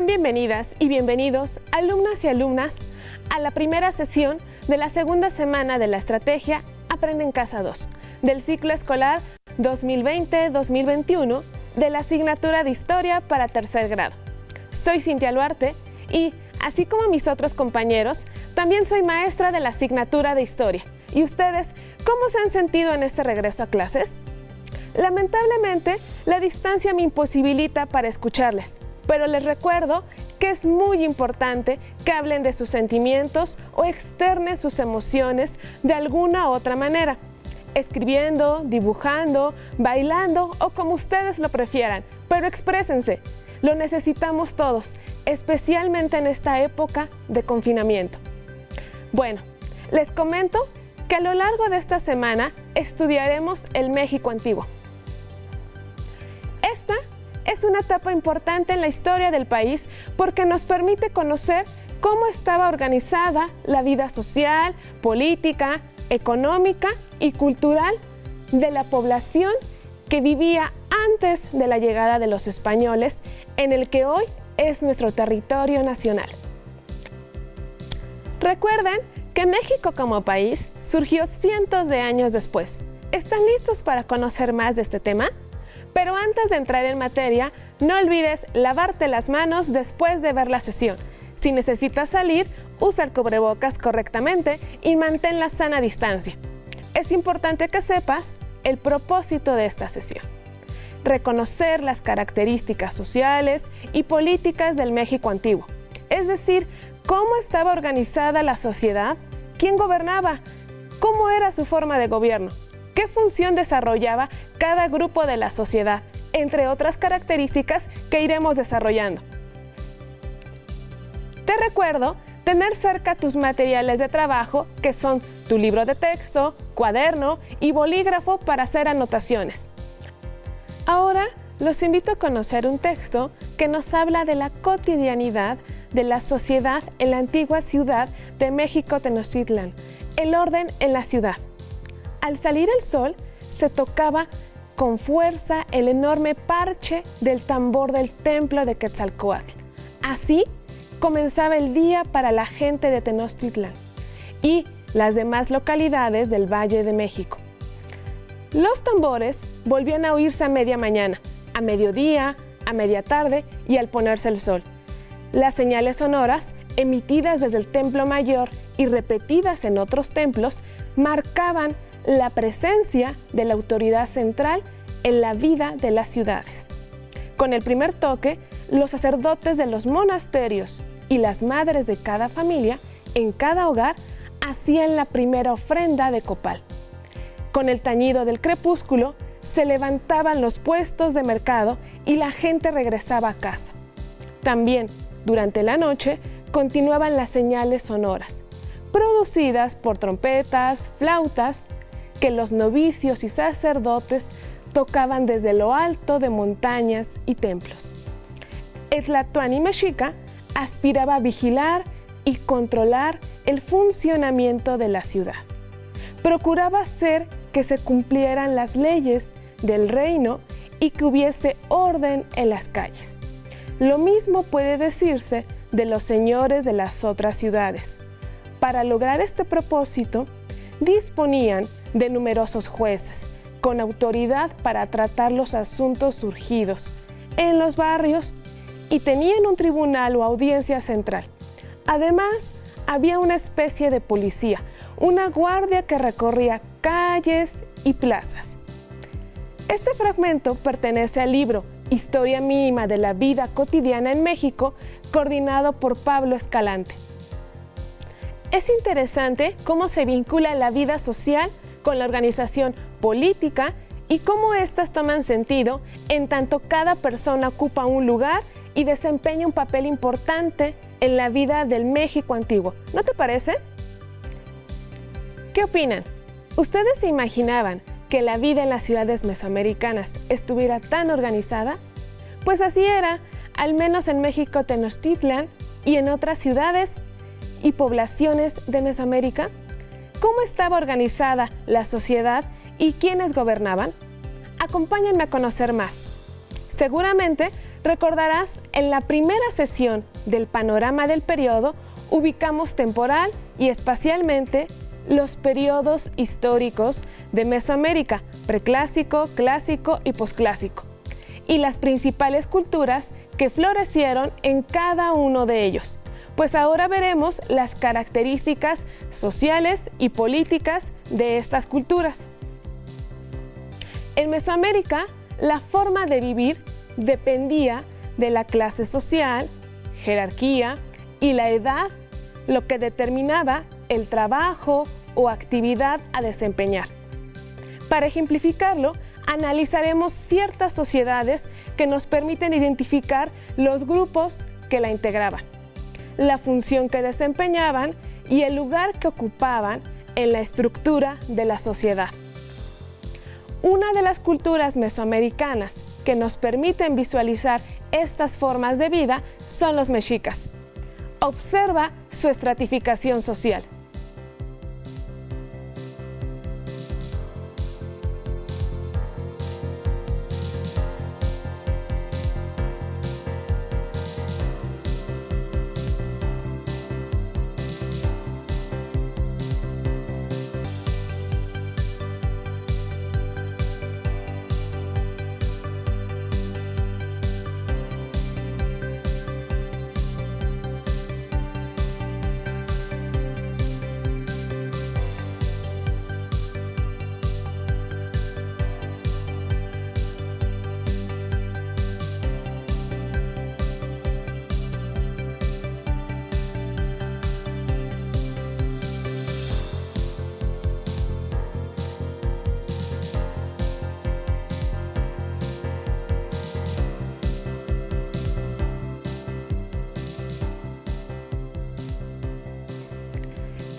Sean bienvenidas y bienvenidos, alumnas y alumnas, a la primera sesión de la segunda semana de la estrategia Aprende en Casa 2, del ciclo escolar 2020-2021 de la asignatura de Historia para tercer grado. Soy Cintia Luarte y, así como mis otros compañeros, también soy maestra de la asignatura de Historia. ¿Y ustedes cómo se han sentido en este regreso a clases? Lamentablemente, la distancia me imposibilita para escucharles, pero les recuerdo que es muy importante que hablen de sus sentimientos o externen sus emociones de alguna u otra manera, escribiendo, dibujando, bailando o como ustedes lo prefieran, pero exprésense. Lo necesitamos todos, especialmente en esta época de confinamiento. Bueno, les comento que a lo largo de esta semana estudiaremos el México antiguo. Esta es una etapa importante en la historia del país porque nos permite conocer cómo estaba organizada la vida social, política, económica y cultural de la población que vivía antes de la llegada de los españoles en el que hoy es nuestro territorio nacional. Recuerden que México como país surgió cientos de años después. ¿Están listos para conocer más de este tema? Pero antes de entrar en materia, no olvides lavarte las manos después de ver la sesión. Si necesitas salir, usa el cubrebocas correctamente y mantén la sana distancia. Es importante que sepas el propósito de esta sesión: reconocer las características sociales y políticas del México antiguo, es decir, cómo estaba organizada la sociedad, quién gobernaba, cómo era su forma de gobierno, qué función desarrollaba cada grupo de la sociedad, entre otras características que iremos desarrollando. Te recuerdo tener cerca tus materiales de trabajo, que son tu libro de texto, cuaderno y bolígrafo para hacer anotaciones. Ahora los invito a conocer un texto que nos habla de la cotidianidad de la sociedad en la antigua ciudad de México Tenochtitlan, el orden en la ciudad. Al salir el sol, se tocaba con fuerza el enorme parche del tambor del templo de Quetzalcóatl. Así comenzaba el día para la gente de Tenochtitlan y las demás localidades del Valle de México. Los tambores volvían a oírse a media mañana, a mediodía, a media tarde y al ponerse el sol. Las señales sonoras, emitidas desde el templo mayor y repetidas en otros templos, marcaban la presencia de la autoridad central en la vida de las ciudades. Con el primer toque, los sacerdotes de los monasterios y las madres de cada familia, en cada hogar, hacían la primera ofrenda de copal. Con el tañido del crepúsculo, se levantaban los puestos de mercado y la gente regresaba a casa. También, durante la noche, continuaban las señales sonoras, producidas por trompetas, flautas, que los novicios y sacerdotes tocaban desde lo alto de montañas y templos. El Tlatoani mexica aspiraba a vigilar y controlar el funcionamiento de la ciudad. Procuraba hacer que se cumplieran las leyes del reino y que hubiese orden en las calles. Lo mismo puede decirse de los señores de las otras ciudades. Para lograr este propósito, disponían de numerosos jueces, con autoridad para tratar los asuntos surgidos en los barrios, y tenían un tribunal o audiencia central. Además, había una especie de policía, una guardia que recorría calles y plazas. Este fragmento pertenece al libro Historia mínima de la vida cotidiana en México, coordinado por Pablo Escalante. Es interesante cómo se vincula la vida social con la organización política y cómo éstas toman sentido en tanto cada persona ocupa un lugar y desempeña un papel importante en la vida del México antiguo. ¿No te parece? ¿Qué opinan? ¿Ustedes se imaginaban que la vida en las ciudades mesoamericanas estuviera tan organizada? Pues así era, al menos en México Tenochtitlan y en otras ciudades y poblaciones de Mesoamérica. ¿Cómo estaba organizada la sociedad y quiénes gobernaban? Acompáñenme a conocer más. Seguramente Recordarás, en la primera sesión del panorama del periodo, ubicamos temporal y espacialmente los periodos históricos de Mesoamérica, preclásico, clásico y posclásico, y las principales culturas que florecieron en cada uno de ellos. Pues ahora veremos las características sociales y políticas de estas culturas. En Mesoamérica, la forma de vivir dependía de la clase social, jerarquía y la edad, lo que determinaba el trabajo o actividad a desempeñar. Para ejemplificarlo, analizaremos ciertas sociedades que nos permiten identificar los grupos que la integraban, la función que desempeñaban y el lugar que ocupaban en la estructura de la sociedad. Una de las culturas mesoamericanas que nos permiten visualizar estas formas de vida son los mexicas. Observa su estratificación social.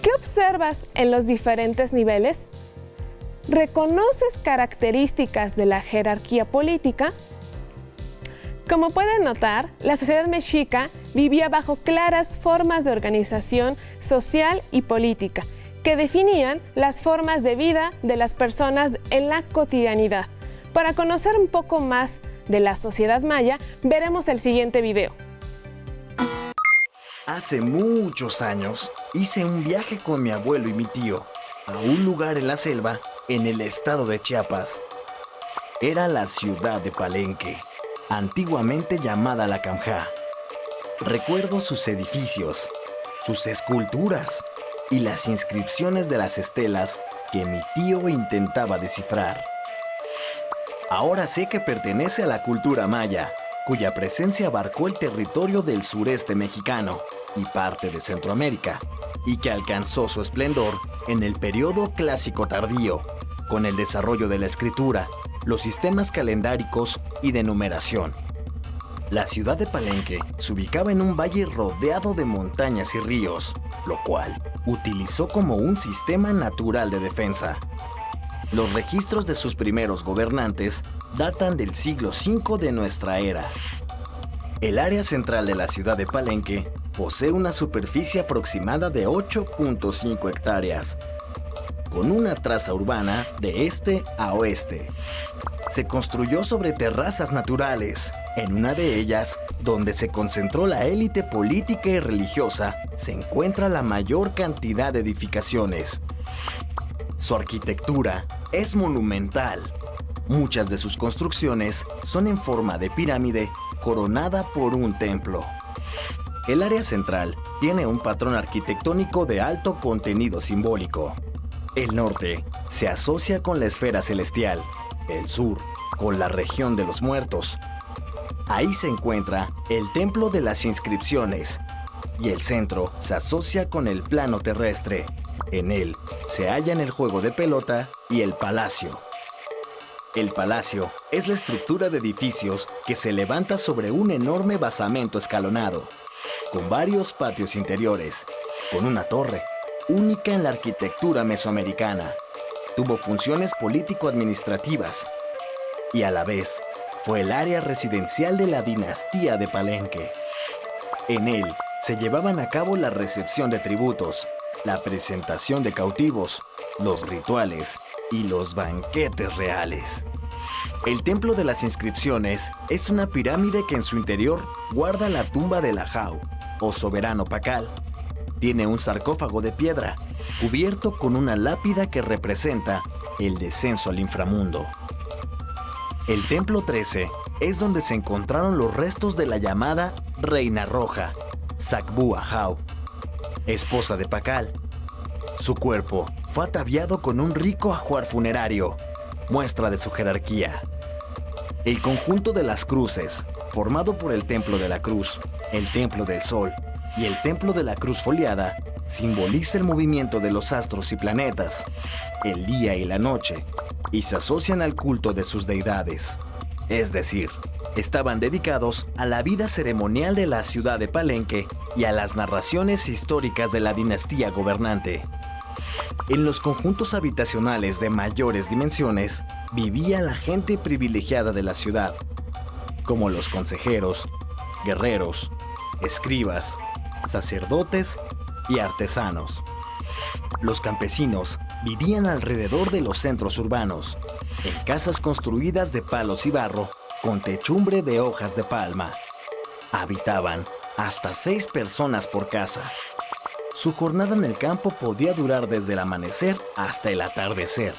¿Qué observas en los diferentes niveles? ¿Reconoces características de la jerarquía política? Como pueden notar, la sociedad mexica vivía bajo claras formas de organización social y política que definían las formas de vida de las personas en la cotidianidad. Para conocer un poco más de la sociedad maya, veremos el siguiente video. Hace muchos años hice un viaje con mi abuelo y mi tío a un lugar en la selva en el estado de Chiapas. Era la ciudad de Palenque, antiguamente llamada La Camjá. Recuerdo sus edificios, sus esculturas y las inscripciones de las estelas que mi tío intentaba descifrar. Ahora sé que pertenece a la cultura maya, cuya presencia abarcó el territorio del sureste mexicano y parte de Centroamérica, y que alcanzó su esplendor en el periodo clásico tardío, con el desarrollo de la escritura, los sistemas calendáricos y de numeración. La ciudad de Palenque se ubicaba en un valle rodeado de montañas y ríos, lo cual utilizó como un sistema natural de defensa. Los registros de sus primeros gobernantes datan del siglo V de nuestra era. El área central de la ciudad de Palenque posee una superficie aproximada de 8.5 hectáreas, con una traza urbana de este a oeste. Se construyó sobre terrazas naturales. En una de ellas, donde se concentró la élite política y religiosa, se encuentra la mayor cantidad de edificaciones. Su arquitectura es monumental. Muchas de sus construcciones son en forma de pirámide coronada por un templo. El área central tiene un patrón arquitectónico de alto contenido simbólico. El norte se asocia con la esfera celestial, el sur con la región de los muertos. Ahí se encuentra el templo de las inscripciones y el centro se asocia con el plano terrestre. En él se hallan el juego de pelota y el palacio. El palacio es la estructura de edificios que se levanta sobre un enorme basamento escalonado, con varios patios interiores, con una torre, única en la arquitectura mesoamericana. Tuvo funciones político-administrativas y a la vez fue el área residencial de la dinastía de Palenque. En él se llevaban a cabo la recepción de tributos, la presentación de cautivos, los rituales y los banquetes reales. El Templo de las Inscripciones es una pirámide que en su interior guarda la tumba del Ajau, o soberano Pacal. Tiene un sarcófago de piedra, cubierto con una lápida que representa el descenso al inframundo. El Templo 13 es donde se encontraron los restos de la llamada Reina Roja, Sakbu Ajau, esposa de Pacal. Su cuerpo fue ataviado con un rico ajuar funerario, muestra de su jerarquía. El conjunto de las cruces, formado por el Templo de la Cruz, el Templo del Sol y el Templo de la Cruz Foliada, simboliza el movimiento de los astros y planetas, el día y la noche, y se asocian al culto de sus deidades. Es decir, estaban dedicados a la vida ceremonial de la ciudad de Palenque y a las narraciones históricas de la dinastía gobernante. En los conjuntos habitacionales de mayores dimensiones vivía la gente privilegiada de la ciudad, como los consejeros, guerreros, escribas, sacerdotes y artesanos. Los campesinos vivían alrededor de los centros urbanos, en casas construidas de palos y barro con techumbre de hojas de palma. Habitaban hasta 6 personas por casa. Su jornada en el campo podía durar desde el amanecer hasta el atardecer.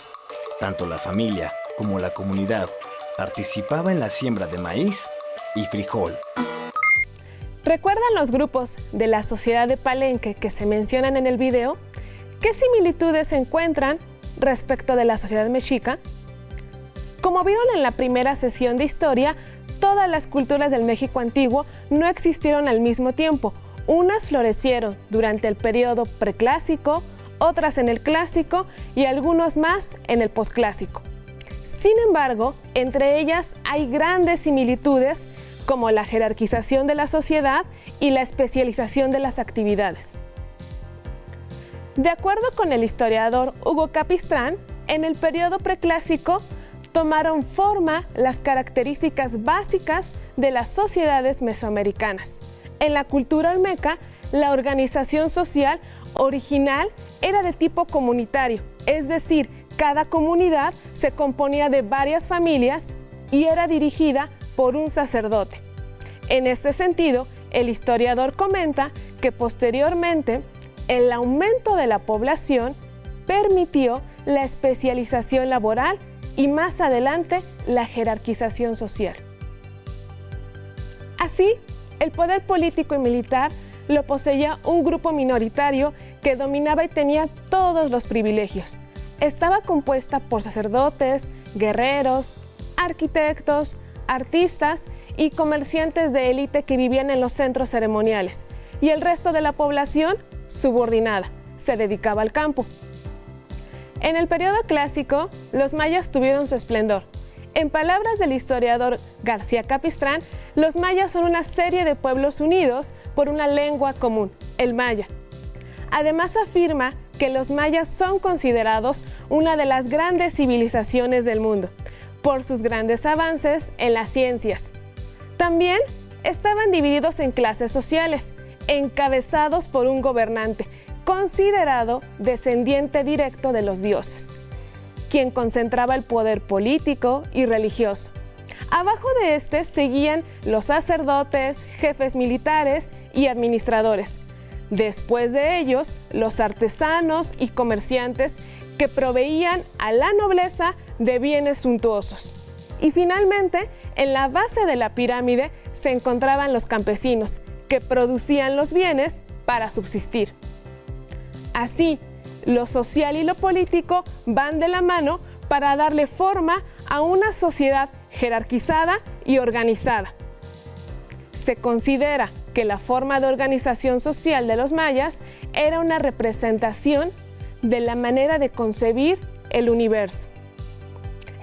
Tanto la familia como la comunidad participaba en la siembra de maíz y frijol. ¿Recuerdan los grupos de la sociedad de Palenque que se mencionan en el video? ¿Qué similitudes se encuentran respecto de la sociedad mexica? Como vieron en la primera sesión de historia, todas las culturas del México antiguo no existieron al mismo tiempo. Unas florecieron durante el periodo preclásico, otras en el clásico y algunos más en el posclásico. Sin embargo, entre ellas hay grandes similitudes como la jerarquización de la sociedad y la especialización de las actividades. De acuerdo con el historiador Hugo Capistrán, en el periodo preclásico tomaron forma las características básicas de las sociedades mesoamericanas. En la cultura olmeca, la organización social original era de tipo comunitario, es decir, cada comunidad se componía de varias familias y era dirigida por un sacerdote. En este sentido, el historiador comenta que posteriormente el aumento de la población permitió la especialización laboral y más adelante la jerarquización social. Así, el poder político y militar lo poseía un grupo minoritario que dominaba y tenía todos los privilegios. Estaba compuesta por sacerdotes, guerreros, arquitectos, artistas y comerciantes de élite que vivían en los centros ceremoniales, y el resto de la población, subordinada, se dedicaba al campo. En el periodo clásico, los mayas tuvieron su esplendor. En palabras del historiador García Capistrán, los mayas son una serie de pueblos unidos por una lengua común, el maya. Además afirma que los mayas son considerados una de las grandes civilizaciones del mundo, por sus grandes avances en las ciencias. También estaban divididos en clases sociales, encabezados por un gobernante, considerado descendiente directo de los dioses, quien concentraba el poder político y religioso. Abajo de este seguían los sacerdotes, jefes militares y administradores. Después de ellos, los artesanos y comerciantes que proveían a la nobleza de bienes suntuosos. Y finalmente, en la base de la pirámide se encontraban los campesinos, que producían los bienes para subsistir. Así, lo social y lo político van de la mano para darle forma a una sociedad jerarquizada y organizada. Se considera que la forma de organización social de los mayas era una representación de la manera de concebir el universo.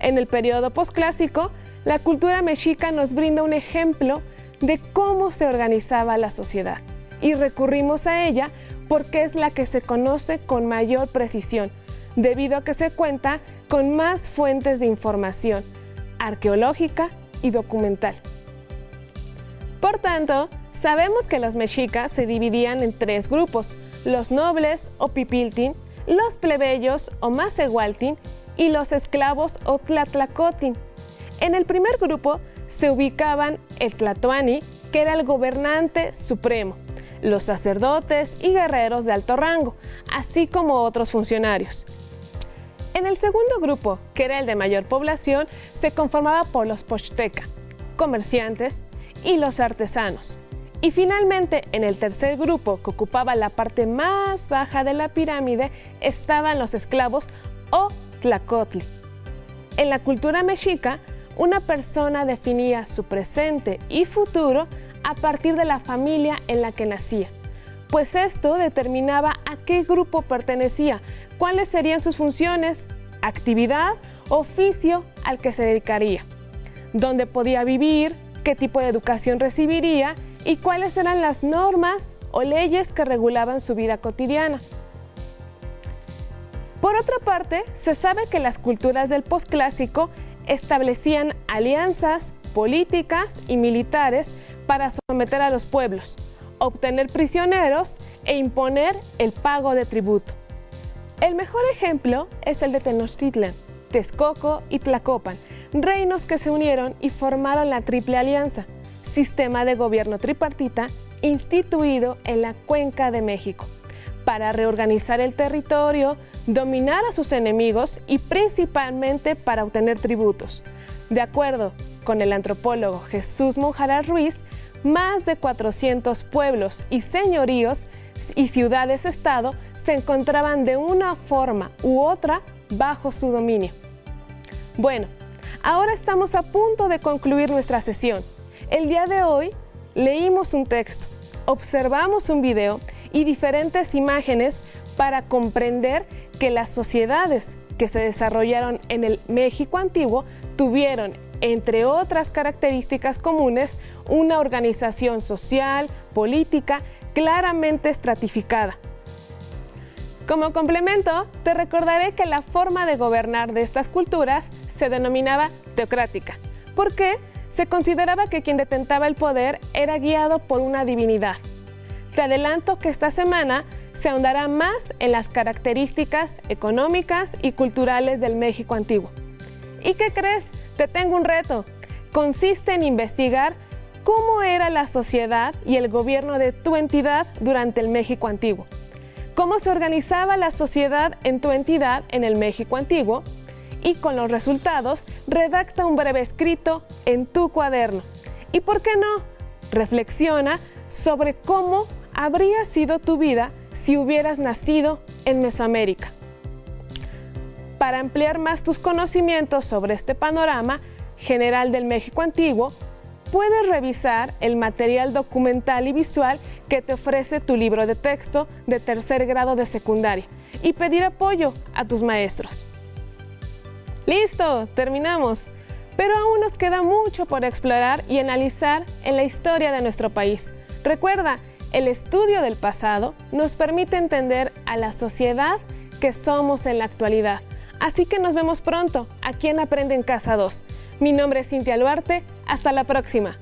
En el periodo posclásico, la cultura mexica nos brinda un ejemplo de cómo se organizaba la sociedad, y recurrimos a ella porque es la que se conoce con mayor precisión, debido a que se cuenta con más fuentes de información arqueológica y documental. Por tanto, sabemos que los mexicas se dividían en 3 grupos: los nobles o pipiltin, los plebeyos o macehualtin y los esclavos o tlatlacotin. En el primer grupo se ubicaban el Tlatoani, que era el gobernante supremo, los sacerdotes y guerreros de alto rango, así como otros funcionarios. En el segundo grupo, que era el de mayor población, se conformaba por los Pochteka, comerciantes y los artesanos. Y finalmente, en el tercer grupo, que ocupaba la parte más baja de la pirámide, estaban los esclavos o tlacotli. En la cultura mexica, una persona definía su presente y futuro a partir de la familia en la que nacía, pues esto determinaba a qué grupo pertenecía, cuáles serían sus funciones, actividad, oficio al que se dedicaría, dónde podía vivir, qué tipo de educación recibiría y cuáles eran las normas o leyes que regulaban su vida cotidiana. Por otra parte, se sabe que las culturas del posclásico establecían alianzas políticas y militares para someter a los pueblos, obtener prisioneros e imponer el pago de tributo. El mejor ejemplo es el de Tenochtitlan, Texcoco y Tlacopan, reinos que se unieron y formaron la Triple Alianza, sistema de gobierno tripartita instituido en la Cuenca de México, para reorganizar el territorio, dominar a sus enemigos y principalmente para obtener tributos. De acuerdo con el antropólogo Jesús Monjaras Ruiz, más de 400 pueblos y señoríos y ciudades-estado se encontraban de una forma u otra bajo su dominio. Bueno, ahora estamos a punto de concluir nuestra sesión. El día de hoy leímos un texto, observamos un video y diferentes imágenes para comprender que las sociedades que se desarrollaron en el México antiguo tuvieron, entre otras características comunes, una organización social, política, claramente estratificada. Como complemento, te recordaré que la forma de gobernar de estas culturas se denominaba teocrática, porque se consideraba que quien detentaba el poder era guiado por una divinidad. Te adelanto que esta semana se ahondará más en las características económicas y culturales del México antiguo. ¿Y qué crees? Te tengo un reto. Consiste en investigar cómo era la sociedad y el gobierno de tu entidad durante el México antiguo. Cómo se organizaba la sociedad en tu entidad en el México antiguo y con los resultados redacta un breve escrito en tu cuaderno. ¿Y por qué no? Reflexiona sobre cómo habría sido tu vida si hubieras nacido en Mesoamérica. Para ampliar más tus conocimientos sobre este panorama general del México antiguo, puedes revisar el material documental y visual que te ofrece tu libro de texto de tercer grado de secundaria y pedir apoyo a tus maestros. ¡Listo! Terminamos. Pero aún nos queda mucho por explorar y analizar en la historia de nuestro país. Recuerda, el estudio del pasado nos permite entender a la sociedad que somos en la actualidad. Así que nos vemos pronto aquí en Aprende en Casa 2. Mi nombre es Cintia Luarte. Hasta la próxima.